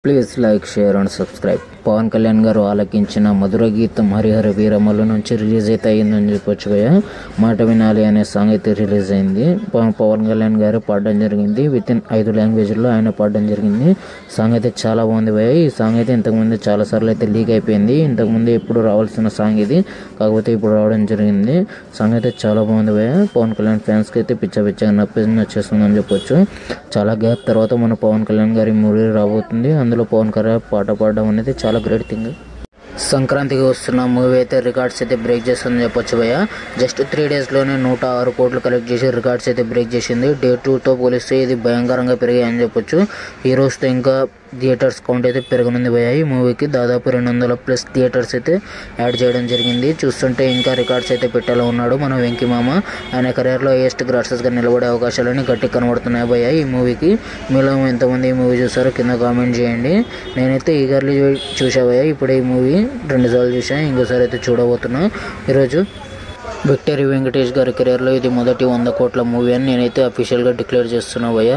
Please like share and subscribe. Pawan Kalyan గారు ఆలకించిన మధుర గీతం హరిహర వీరమల్లు నుంచి రిలీజ్ అయితే అయ్యిందని చెప్పొచ్చు భయ్య. మాట వినాలి అనే సాంగ్ అయితే రిలీజ్ అయింది. పవన్ కళ్యాణ్ గారు పాడడం జరిగింది. వితిన్ 5 లాంగ్వేజ్లో ఆయన పాడడం జరిగింది. సాంగ్ అయితే చాలా బాగుంది భయ్య. ఈ సాంగ్ అయితే ఇంతకుముందు చాలా సార్లు అయితే లీక్ అయిపోయింది. ఇంతకుముందు ఎప్పుడు రావాల్సిన సాంగ్ ఇది, కాకపోతే ఇప్పుడు రావడం జరిగింది. సాంగ్ అయితే చాలా బాగుంది భయ్య. పవన్ కళ్యాణ్ ఫ్యాన్స్కి అయితే పిచ్చగా నచ్చేస్తుందని చెప్పొచ్చు. చాలా గ్యాప్ తర్వాత మన పవన్ కళ్యాణ్ గారి మూవీ రాబోతుంది. అందులో పవన్ కళ్యాణ్ పాట పాడడం అనేది చాలా గ్రేట్ థింగ్. సంక్రాంతికి వస్తున్న మూవీ అయితే రికార్డ్స్ అయితే బ్రేక్ చేస్తుందని చెప్పొచ్చు భయ్య. జస్ట్ 3 డేస్లోనే 106 కోట్లు కలెక్ట్ చేసి రికార్డ్స్ అయితే బ్రేక్ చేసింది. డే 2తో పోలిస్తే ఇది భయంకరంగా పెరిగాయని చెప్పొచ్చు. ఈ రోజుతో ఇంకా థియేటర్స్ కౌంట్ అయితే పెరగనుంది భయ్య. ఈ మూవీకి దాదాపు 200+ థియేటర్స్ అయితే యాడ్ చేయడం జరిగింది. చూస్తుంటే ఇంకా రికార్డ్స్ అయితే పెట్టేలా ఉన్నాడు మన వెంకీ మామ. ఆయన కెరీర్లో హైయెస్ట్ గ్రాసెస్గా నిలబడే అవకాశాలని గట్టిగా కనబడుతున్నాయి భయ్య ఈ మూవీకి. మీలో ఎంతమంది ఈ మూవీ చూసారో కింద కామెంట్ చేయండి. నేనైతే ఈగర్లీ చూసా భయ్య. ఇప్పుడు ఈ మూవీ 2 సార్లు చూసాను, ఇంకోసారి అయితే చూడబోతున్నా ఈరోజు. విక్టరీ వెంకటేష్ గారి కెరీర్లో ఇది మొదటి 100 కోట్ల మూవీ అని నేనైతే అఫీషియల్గా డిక్లేర్ చేస్తున్నా భయ్య.